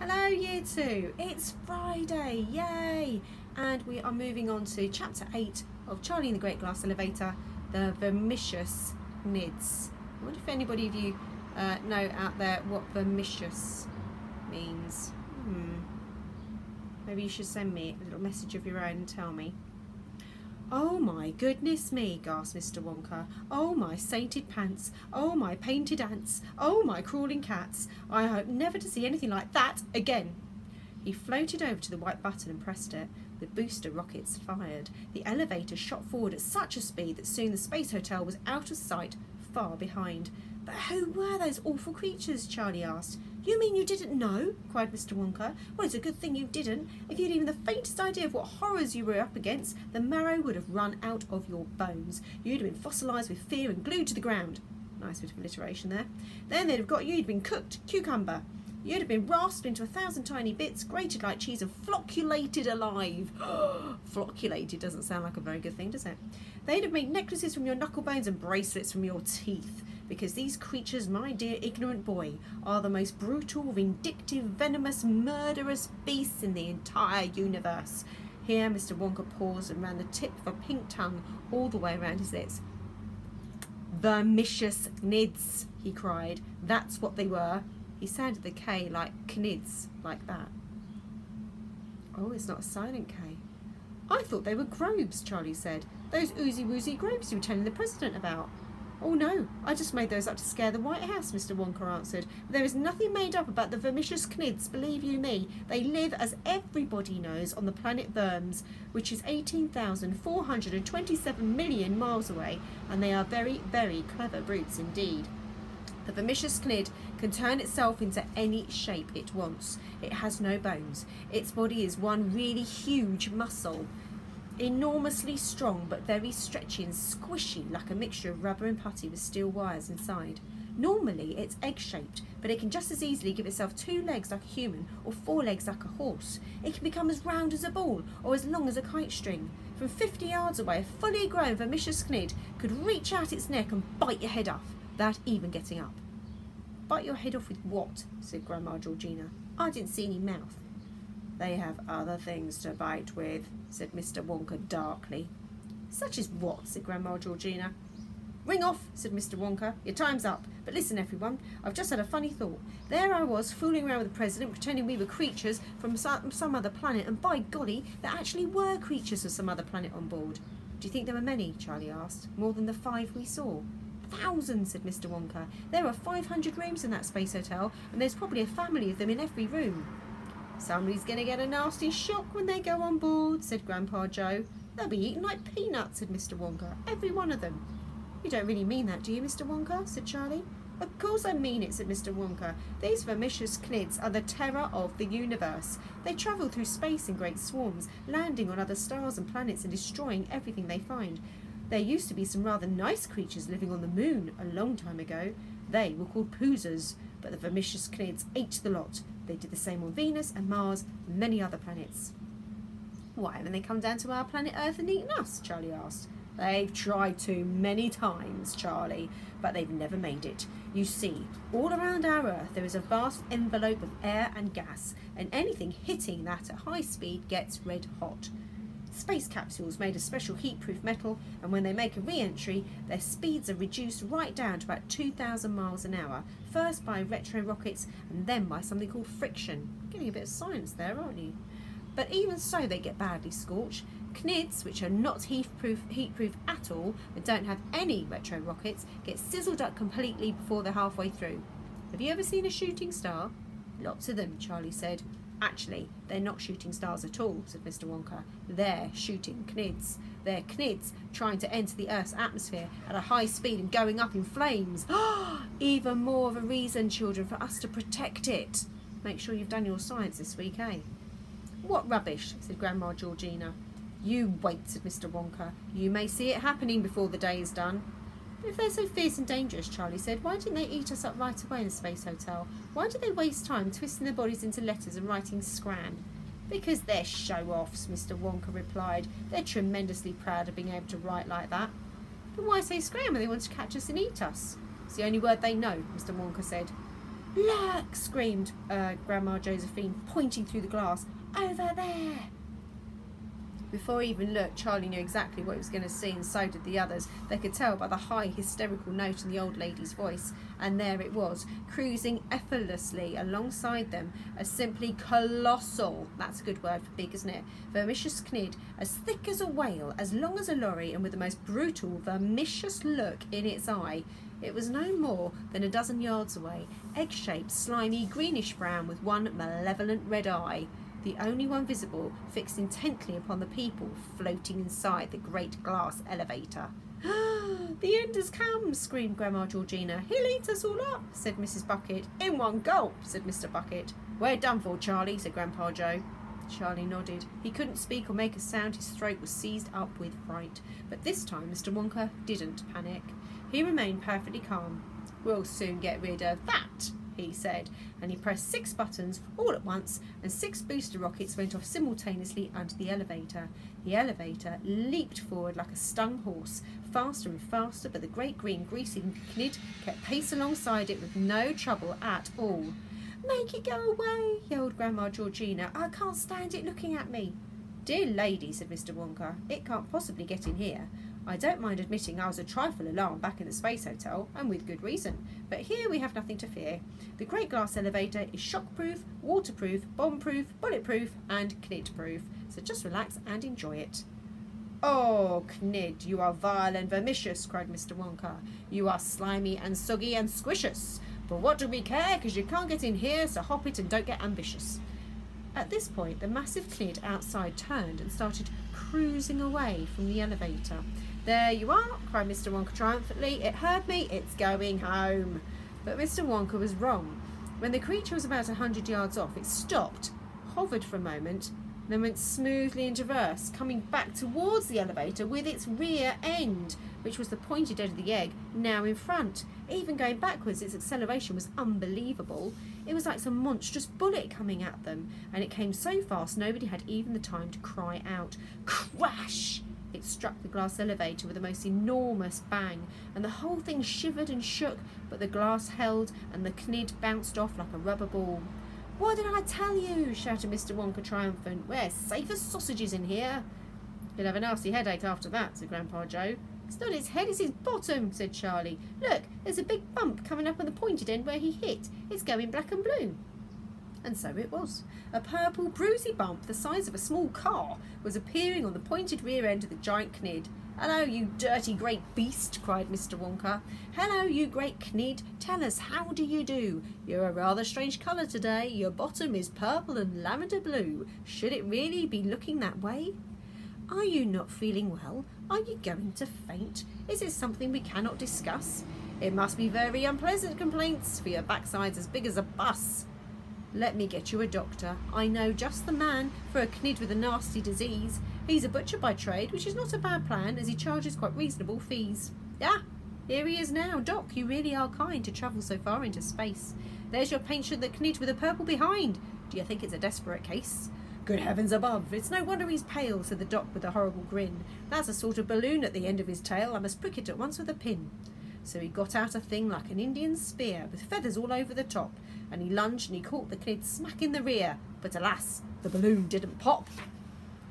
Hello Year 2, it's Friday, yay! And we are moving on to Chapter 8 of Charlie and the Great Glass Elevator, the Vermicious Knids. I wonder if anybody of you know out there what vermicious means. Maybe you should send me a little message of your own and tell me. Oh my goodness me, gasped Mr. Wonka. Oh my sainted pants. Oh my painted ants. Oh my crawling cats. I hope never to see anything like that again. He floated over to the white button and pressed it. The booster rockets fired. The elevator shot forward at such a speed that soon the space hotel was out of sight, far behind. But who were those awful creatures? Charlie asked. You mean you didn't know? Cried Mr. Wonka. Well, it's a good thing you didn't. If you'd even the faintest idea of what horrors you were up against, the marrow would have run out of your bones. You'd have been fossilised with fear and glued to the ground. Nice bit of alliteration there. Then they'd have got you. You'd been cooked cucumber. You'd have been rasped into 1,000 tiny bits, grated like cheese and flocculated alive. Flocculated doesn't sound like a very good thing, does it? They'd have made necklaces from your knuckle bones and bracelets from your teeth. Because these creatures, my dear ignorant boy, are the most brutal, vindictive, venomous, murderous beasts in the entire universe. Here Mr. Wonka paused and ran the tip of a pink tongue all the way around his lips. Vermicious Knids, he cried. That's what they were. He sounded the K like Knids, like that. Oh, it's not a silent K. I thought they were grobes, Charlie said. Those oozy-woozy grobes you were telling the President about. Oh no, I just made those up to scare the White House, Mr. Wonka answered. There is nothing made up about the Vermicious Knids, believe you me. They live, as everybody knows, on the planet Verms, which is 18,427 million miles away, and they are very, very clever brutes indeed. The Vermicious Knid can turn itself into any shape it wants. It has no bones. Its body is one really huge muscle. Enormously strong but very stretchy and squishy, like a mixture of rubber and putty with steel wires inside. Normally it's egg-shaped, but it can just as easily give itself 2 legs like a human or 4 legs like a horse. It can become as round as a ball or as long as a kite string. From 50 yards away, a fully grown Vermicious Knid could reach out its neck and bite your head off, without even getting up. Bite your head off with what? Said Grandma Georgina. I didn't see any mouth. They have other things to bite with, said Mr. Wonka darkly. Such as what? Said Grandma Georgina. Ring off, said Mr. Wonka. Your time's up. But listen, everyone, I've just had a funny thought. There I was, fooling around with the President, pretending we were creatures from some other planet, and by golly, there actually were creatures of some other planet on board. Do you think there were many? Charlie asked. More than the 5 we saw? Thousands, said Mr. Wonka. There are 500 rooms in that space hotel, and there's probably a family of them in every room. Somebody's going to get a nasty shock when they go on board, said Grandpa Joe. They'll be eaten like peanuts, said Mr. Wonka. Every one of them. You don't really mean that, do you, Mr. Wonka? Said Charlie. Of course I mean it, said Mr. Wonka. These Vermicious Knids are the terror of the universe. They travel through space in great swarms, landing on other stars and planets and destroying everything they find. There used to be some rather nice creatures living on the moon a long time ago. They were called poozers, but the Vermicious Knids ate the lot. They did the same on Venus and Mars and many other planets. Why haven't they come down to our planet Earth and eaten us? Charlie asked. They've tried to many times, Charlie, but they've never made it. You see, all around our Earth there is a vast envelope of air and gas, and anything hitting that at high speed gets red hot. Space capsules made of special heat-proof metal, and when they make a re-entry, their speeds are reduced right down to about 2,000 miles an hour, first by retro rockets and then by something called friction. Getting a bit of science there, aren't you? But even so, they get badly scorched. Knids, which are not heat-proof at all and don't have any retro rockets, get sizzled up completely before they're halfway through. Have you ever seen a shooting star? Lots of them, Charlie said. Actually, they're not shooting stars at all, said Mr. Wonka. They're shooting Knids. They're Knids trying to enter the Earth's atmosphere at a high speed and going up in flames. Even more of a reason, children, for us to protect it. Make sure you've done your science this week, eh? What rubbish, said Grandma Georgina. You wait, said Mr. Wonka. You may see it happening before the day is done. But if they're so fierce and dangerous, Charlie said, why didn't they eat us up right away in the space hotel? Why did they waste time twisting their bodies into letters and writing scram? Because they're show-offs, Mr. Wonka replied. They're tremendously proud of being able to write like that. But why say scram when they want to catch us and eat us? It's the only word they know, Mr. Wonka said. Look! Screamed Grandma Josephine, pointing through the glass. Over there! Before he even looked, Charlie knew exactly what he was going to see, and so did the others. They could tell by the high, hysterical note in the old lady's voice. And there it was, cruising effortlessly alongside them, a simply colossal, that's a good word for big, isn't it, Vermicious Knid, as thick as a whale, as long as a lorry, and with the most brutal, vermicious look in its eye. It was no more than a dozen yards away, egg-shaped, slimy, greenish-brown, with one malevolent red eye, the only one visible, fixed intently upon the people floating inside the great glass elevator. The end has come, screamed Grandma Georgina. He'll eat us all up, said Mrs. Bucket. In one gulp, said Mr. Bucket. We're done for, Charlie, said Grandpa Joe. Charlie nodded. He couldn't speak or make a sound. His throat was seized up with fright. But this time Mr. Wonka didn't panic. He remained perfectly calm. We'll soon get rid of that, he said, and he pressed 6 buttons all at once, and 6 booster rockets went off simultaneously under the elevator. The elevator leaped forward like a stung horse, faster and faster, but the great green greasy Knid kept pace alongside it with no trouble at all. Make it go away, yelled Grandma Georgina. I can't stand it looking at me. Dear lady, said Mr. Wonka, it can't possibly get in here. I don't mind admitting I was a trifle alarmed back in the Space Hotel, and with good reason, but here we have nothing to fear. The great glass elevator is shockproof, waterproof, bomb-proof, bulletproof, and Knid-proof, so just relax and enjoy it. Oh, Knid, you are vile and vermicious, cried Mr. Wonka. You are slimy and soggy and squishous. But what do we care, because you can't get in here, so hop it and don't get ambitious. At this point, the massive Knid outside turned and started cruising away from the elevator. There you are, cried Mr. Wonka triumphantly. It heard me, it's going home. But Mr. Wonka was wrong. When the creature was about 100 yards off, it stopped, hovered for a moment, then went smoothly into reverse, coming back towards the elevator with its rear end, which was the pointed end of the egg, now in front. Even going backwards, its acceleration was unbelievable. It was like some monstrous bullet coming at them, and it came so fast nobody had even the time to cry out. Crash! It struck the glass elevator with a most enormous bang, and the whole thing shivered and shook, but the glass held, and the Knid bounced off like a rubber ball. What did I tell you? Shouted Mr. Wonka triumphant. We're safe as sausages in here. He'll have a nasty headache after that, said Grandpa Joe. It's not his head, it's his bottom, said Charlie. Look, there's a big bump coming up on the pointed end where he hit. It's going black and blue. And so it was. A purple, bruisey bump the size of a small car was appearing on the pointed rear end of the giant Knid. Hello, you dirty great beast, cried Mr. Wonka. Hello, you great Knid. Tell us, how do you do? You're a rather strange colour today. Your bottom is purple and lavender blue. Should it really be looking that way? Are you not feeling well? Are you going to faint? Is it something we cannot discuss? It must be very unpleasant complaints, for your backside's as big as a bus. Let me get you a doctor. I know just the man for a Knid with a nasty disease. He's a butcher by trade, which is not a bad plan, as he charges quite reasonable fees. Ah, here he is now. Doc, you really are kind to travel so far into space. There's your patient, the Knid with a purple behind. Do you think it's a desperate case? Good heavens above, it's no wonder he's pale, said the doc with a horrible grin. That's a sort of balloon at the end of his tail. I must prick it at once with a pin. So he got out a thing like an Indian spear, with feathers all over the top, and he lunged and he caught the Knid smack in the rear. But alas, the balloon didn't pop.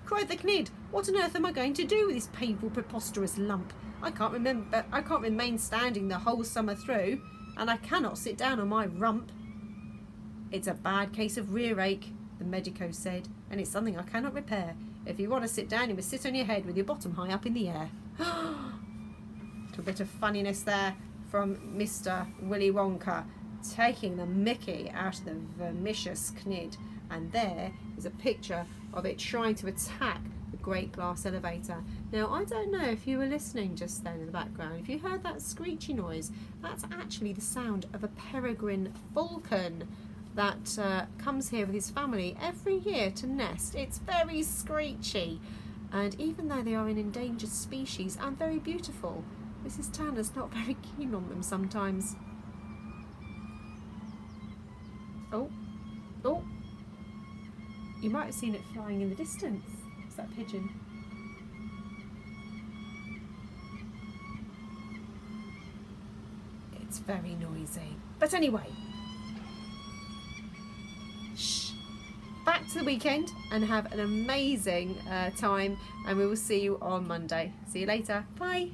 Cried the Knid, what on earth am I going to do with this painful, preposterous lump? I can't remain standing the whole summer through, and I cannot sit down on my rump. It's a bad case of rear ache, the medico said, and it's something I cannot repair. If you want to sit down, you must sit on your head with your bottom high up in the air. A bit of funniness there from Mr. Willy Wonka, taking the mickey out of the Vermicious Knid. And there is a picture of it trying to attack the great glass elevator. Now, I don't know if you were listening just then in the background. If you heard that screechy noise, that's actually the sound of a peregrine falcon that comes here with his family every year to nest. It's very screechy, and even though they are an endangered species and very beautiful, Mrs. Tanner's not very keen on them sometimes. Oh, you might have seen it flying in the distance. It's that pigeon. It's very noisy. But anyway, to the weekend and have an amazing time, and we will see you on Monday. See you later. Bye.